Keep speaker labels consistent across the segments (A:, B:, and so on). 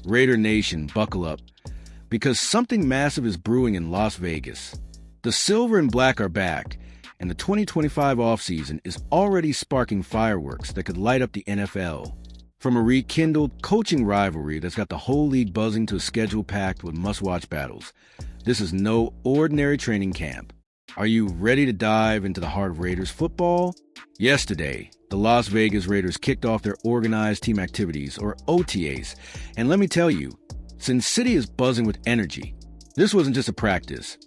A: Raider Nation, buckle up, because something massive is brewing in Las Vegas. The silver and black are back, and the 2025 offseason is already sparking fireworks that could light up the NFL. From a rekindled coaching rivalry that's got the whole league buzzing to a schedule packed with must-watch battles, this is no ordinary training camp. Are you ready to dive into the heart of Raiders football? Yesterday, the Las Vegas Raiders kicked off their organized team activities, or OTAs, and let me tell you, Sin City is buzzing with energy. This wasn't just a practice.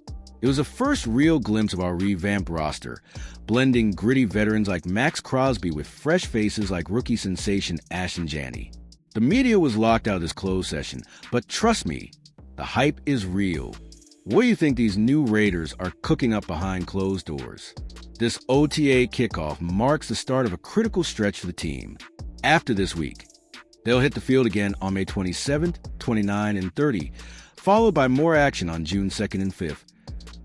A: It was the first real glimpse of our revamped roster, blending gritty veterans like Max Crosby with fresh faces like rookie sensation Ashton Jeanty. The media was locked out of this closed session, but trust me, the hype is real. What do you think these new Raiders are cooking up behind closed doors? This OTA kickoff marks the start of a critical stretch for the team. After this week, they'll hit the field again on May 27th, 29th, and 30th, followed by more action on June 2nd and 5th,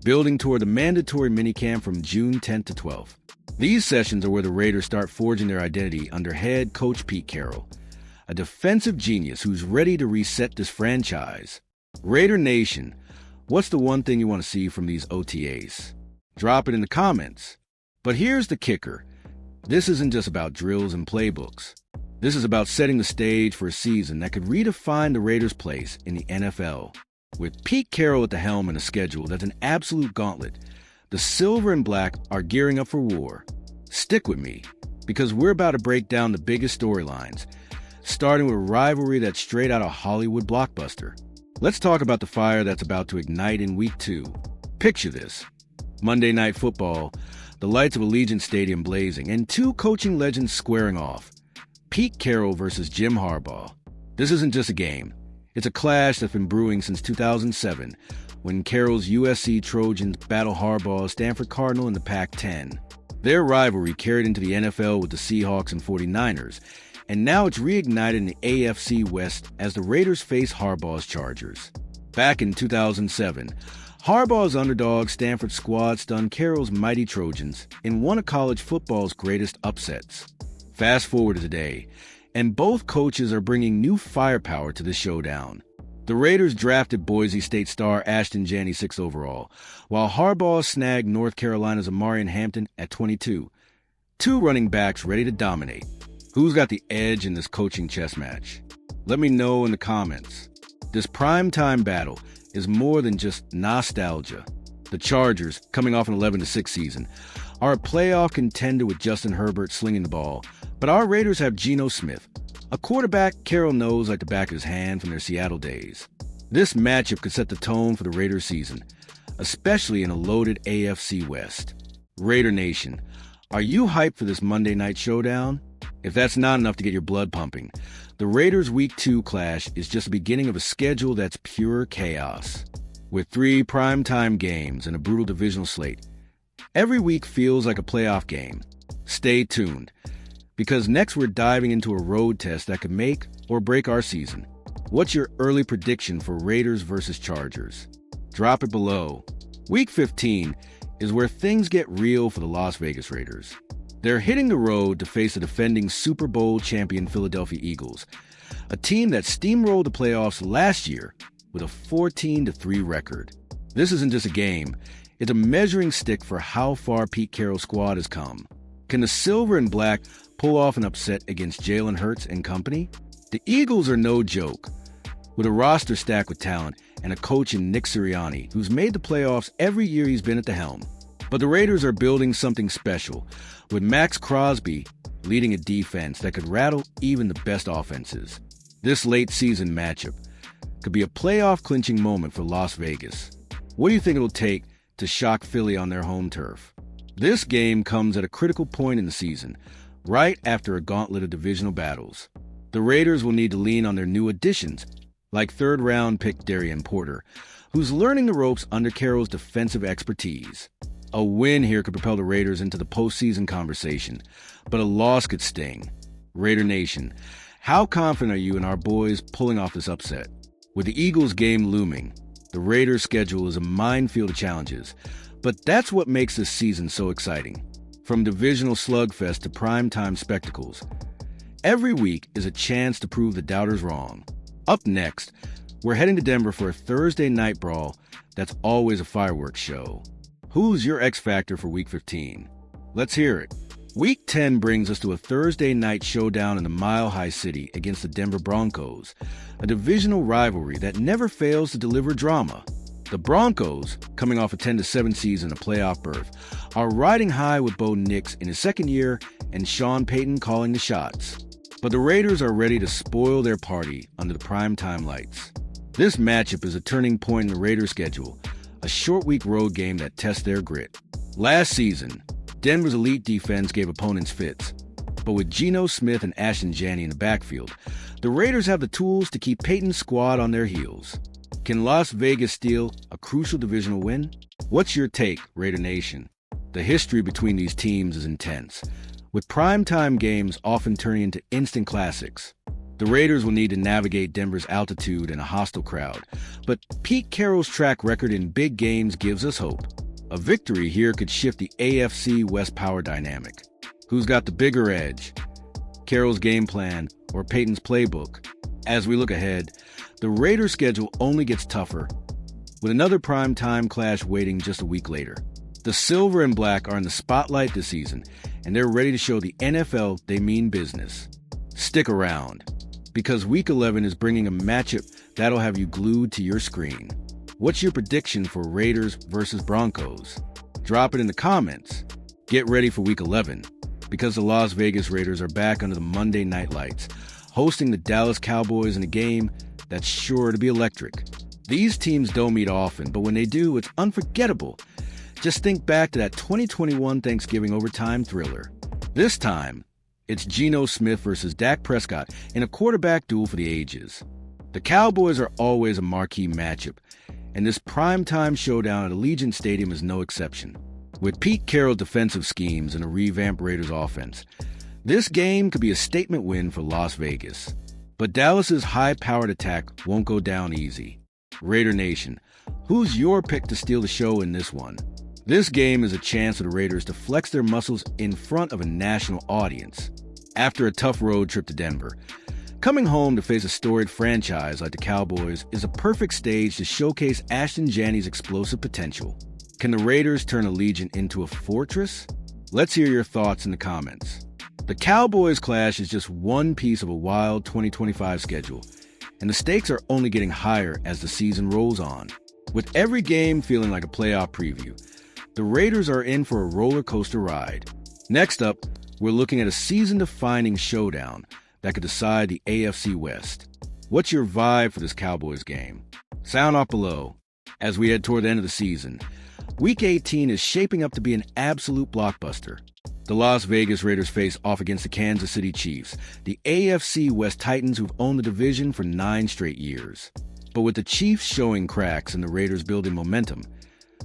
A: building toward the mandatory minicamp from June 10th to 12th. These sessions are where the Raiders start forging their identity under head coach Pete Carroll, a defensive genius who's ready to reset this franchise. Raider Nation, what's the one thing you want to see from these OTAs? Drop it in the comments. But here's the kicker. This isn't just about drills and playbooks. This is about setting the stage for a season that could redefine the Raiders' place in the NFL. With Pete Carroll at the helm and a schedule that's an absolute gauntlet, the silver and black are gearing up for war. Stick with me, because we're about to break down the biggest storylines, starting with a rivalry that's straight out of Hollywood blockbuster. Let's talk about the fire that's about to ignite in Week 2. Picture this. Monday Night Football, the lights of Allegiant Stadium blazing, and two coaching legends squaring off. Pete Carroll versus Jim Harbaugh. This isn't just a game. It's a clash that's been brewing since 2007, when Carroll's USC Trojans battle Harbaugh's Stanford Cardinal in the Pac-10. Their rivalry carried into the NFL with the Seahawks and 49ers, and now it's reignited in the AFC West as the Raiders face Harbaugh's Chargers. Back in 2007, Harbaugh's underdog Stanford squad stunned Carroll's mighty Trojans in one of college football's greatest upsets. Fast forward to today, and both coaches are bringing new firepower to this showdown. The Raiders drafted Boise State star Ashton Jeanty 6th overall, while Harbaugh snagged North Carolina's Amarian Hampton at 22. Two running backs ready to dominate. Who's got the edge in this coaching chess match? Let me know in the comments. This primetime battle is more than just nostalgia. The Chargers, coming off an 11-6 season, are a playoff contender with Justin Herbert slinging the ball, but our Raiders have Geno Smith, a quarterback Carroll knows like the back of his hand from their Seattle days. This matchup could set the tone for the Raiders season, especially in a loaded AFC West. Raider Nation, are you hyped for this Monday night showdown? If that's not enough to get your blood pumping, the Raiders' Week 2 clash is just the beginning of a schedule that's pure chaos. With 3 primetime games and a brutal divisional slate, every week feels like a playoff game. Stay tuned, because next we're diving into a road test that could make or break our season. What's your early prediction for Raiders versus Chargers? Drop it below. Week 15 is where things get real for the Las Vegas Raiders. They're hitting the road to face the defending Super Bowl champion Philadelphia Eagles, a team that steamrolled the playoffs last year with a 14-3 record. This isn't just a game, it's a measuring stick for how far Pete Carroll's squad has come. Can the silver and black pull off an upset against Jalen Hurts and company? The Eagles are no joke, with a roster stacked with talent and a coach in Nick Sirianni, who's made the playoffs every year he's been at the helm. But the Raiders are building something special, with Max Crosby leading a defense that could rattle even the best offenses. This late-season matchup could be a playoff-clinching moment for Las Vegas. What do you think it'll take to shock Philly on their home turf? This game comes at a critical point in the season, right after a gauntlet of divisional battles. The Raiders will need to lean on their new additions, like third-round pick Darian Porter, who's learning the ropes under Carroll's defensive expertise. A win here could propel the Raiders into the postseason conversation, but a loss could sting. Raider Nation, how confident are you in our boys pulling off this upset? With the Eagles game looming, the Raiders' schedule is a minefield of challenges, but that's what makes this season so exciting. From divisional slugfest to primetime spectacles, every week is a chance to prove the doubters wrong. Up next, we're heading to Denver for a Thursday night brawl that's always a fireworks show. Who's your X Factor for Week 15? Let's hear it. Week 10 brings us to a Thursday night showdown in the Mile High City against the Denver Broncos, a divisional rivalry that never fails to deliver drama. The Broncos, coming off a 10-7 season, a playoff berth, are riding high with Bo Nix in his second year and Sean Payton calling the shots. But the Raiders are ready to spoil their party under the primetime lights. This matchup is a turning point in the Raiders' schedule, a short-week road game that tests their grit. Last season, Denver's elite defense gave opponents fits. But with Geno Smith and Ashton Jeanty in the backfield, the Raiders have the tools to keep Payton's squad on their heels. Can Las Vegas steal a crucial divisional win? What's your take, Raider Nation? The history between these teams is intense, with primetime games often turning into instant classics. The Raiders will need to navigate Denver's altitude and a hostile crowd, but Pete Carroll's track record in big games gives us hope. A victory here could shift the AFC West power dynamic. Who's got the bigger edge? Carroll's game plan or Payton's playbook? As we look ahead, the Raiders' schedule only gets tougher, with another primetime clash waiting just a week later. The Silver and Black are in the spotlight this season, and they're ready to show the NFL they mean business. Stick around, because Week 11 is bringing a matchup that'll have you glued to your screen. What's your prediction for Raiders versus Broncos? Drop it in the comments. Get ready for Week 11, because the Las Vegas Raiders are back under the Monday night lights, hosting the Dallas Cowboys in a game that's sure to be electric. These teams don't meet often, but when they do, it's unforgettable. Just think back to that 2021 Thanksgiving overtime thriller. This time, it's Geno Smith versus Dak Prescott in a quarterback duel for the ages. The Cowboys are always a marquee matchup, and this primetime showdown at Allegiant Stadium is no exception. With Pete Carroll's defensive schemes and a revamped Raiders offense, this game could be a statement win for Las Vegas. But Dallas's high-powered attack won't go down easy. Raider Nation, who's your pick to steal the show in this one? This game is a chance for the Raiders to flex their muscles in front of a national audience. After a tough road trip to Denver, coming home to face a storied franchise like the Cowboys is a perfect stage to showcase Ashton Jeanty's explosive potential. Can the Raiders turn Allegiant into a fortress? Let's hear your thoughts in the comments. The Cowboys clash is just one piece of a wild 2025 schedule, and the stakes are only getting higher as the season rolls on. With every game feeling like a playoff preview, the Raiders are in for a roller coaster ride. Next up, we're looking at a season-defining showdown that could decide the AFC West. What's your vibe for this Cowboys game? Sound off below. As we head toward the end of the season, Week 18 is shaping up to be an absolute blockbuster. The Las Vegas Raiders face off against the Kansas City Chiefs, the AFC West Titans who've owned the division for 9 straight years. But with the Chiefs showing cracks and the Raiders building momentum,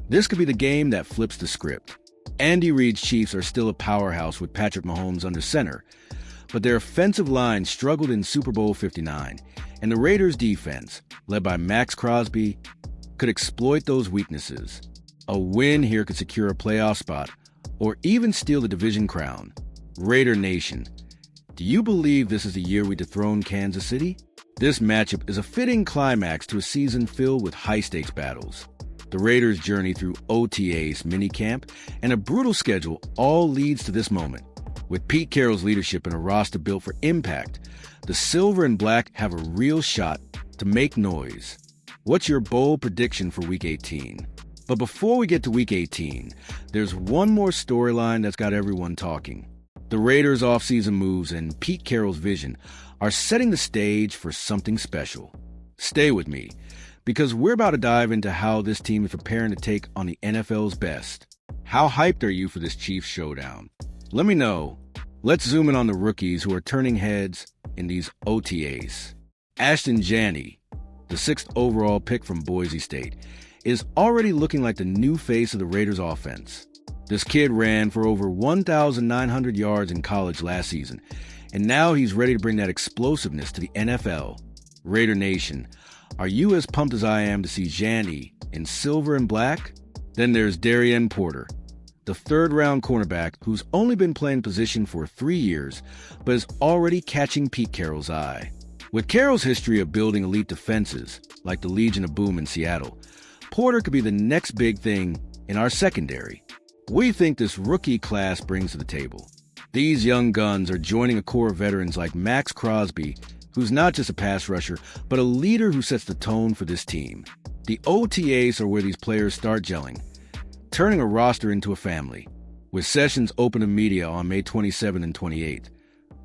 A: this could be the game that flips the script. Andy Reid's Chiefs are still a powerhouse with Patrick Mahomes under center, but their offensive line struggled in Super Bowl 59, and the Raiders' defense, led by Max Crosby, could exploit those weaknesses. A win here could secure a playoff spot, or even steal the division crown. Raider Nation, do you believe this is the year we dethrone Kansas City? This matchup is a fitting climax to a season filled with high-stakes battles. The Raiders' journey through OTAs, minicamp, and a brutal schedule all leads to this moment. With Pete Carroll's leadership and a roster built for impact, the Silver and Black have a real shot to make noise. What's your bold prediction for Week 18? But before we get to Week 18, there's one more storyline that's got everyone talking. The Raiders' offseason moves and Pete Carroll's vision are setting the stage for something special. Stay with me, because we're about to dive into how this team is preparing to take on the NFL's best. How hyped are you for this Chiefs showdown? Let me know. Let's zoom in on the rookies who are turning heads in these OTAs. Ashton Jeanty, the 6th overall pick from Boise State, is already looking like the new face of the Raiders offense. This kid ran for over 1,900 yards in college last season, and now he's ready to bring that explosiveness to the NFL. Raider Nation, are you as pumped as I am to see Jeanty in Silver and Black? Then there's Darrian Porter, the 3rd-round cornerback who's only been playing position for 3 years, but is already catching Pete Carroll's eye. With Carroll's history of building elite defenses, like the Legion of Boom in Seattle, Porter could be the next big thing in our secondary. What do you think this rookie class brings to the table? These young guns are joining a core of veterans like Max Crosby, who's not just a pass rusher, but a leader who sets the tone for this team. The OTAs are where these players start gelling, turning a roster into a family. With sessions open to media on May 27th and 28th,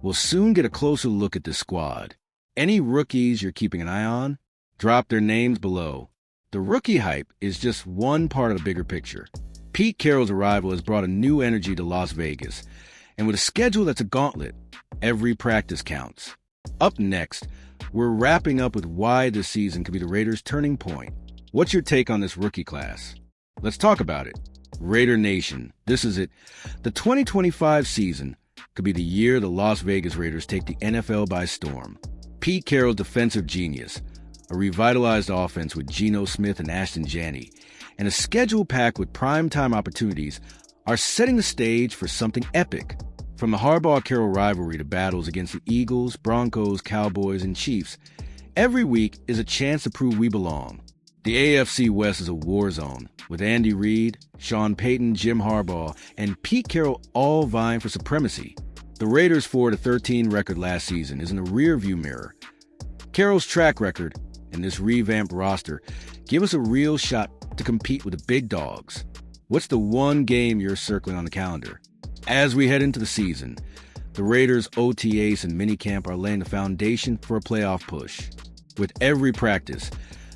A: we'll soon get a closer look at this squad. Any rookies you're keeping an eye on? Drop their names below. The rookie hype is just one part of the bigger picture. Pete Carroll's arrival has brought a new energy to Las Vegas, and with a schedule that's a gauntlet, every practice counts. Up next, we're wrapping up with why this season could be the Raiders' turning point. What's your take on this rookie class? Let's talk about it. Raider Nation, this is it. The 2025 season could be the year the Las Vegas Raiders take the NFL by storm. Pete Carroll's defensive genius, a revitalized offense with Geno Smith and Ashton Jeanty, and a schedule packed with primetime opportunities are setting the stage for something epic. From the Harbaugh-Carroll rivalry to battles against the Eagles, Broncos, Cowboys, and Chiefs, every week is a chance to prove we belong. The AFC West is a war zone, with Andy Reid, Sean Payton, Jim Harbaugh, and Pete Carroll all vying for supremacy. The Raiders' 4-13 record last season is in the rearview mirror. Carroll's track record and this revamped roster give us a real shot to compete with the big dogs. What's the one game you're circling on the calendar? As we head into the season, the Raiders' OTAs and minicamp are laying the foundation for a playoff push. With every practice,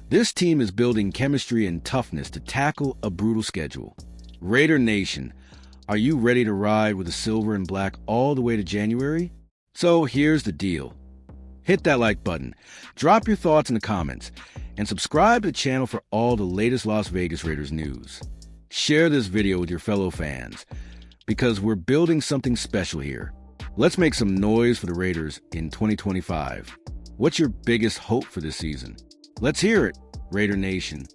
A: this team is building chemistry and toughness to tackle a brutal schedule. Raider Nation, are you ready to ride with the silver and black all the way to January? So here's the deal. Hit that like button, drop your thoughts in the comments, and subscribe to the channel for all the latest Las Vegas Raiders news. Share this video with your fellow fans, because we're building something special here. Let's make some noise for the Raiders in 2025. What's your biggest hope for this season? Let's hear it, Raider Nation.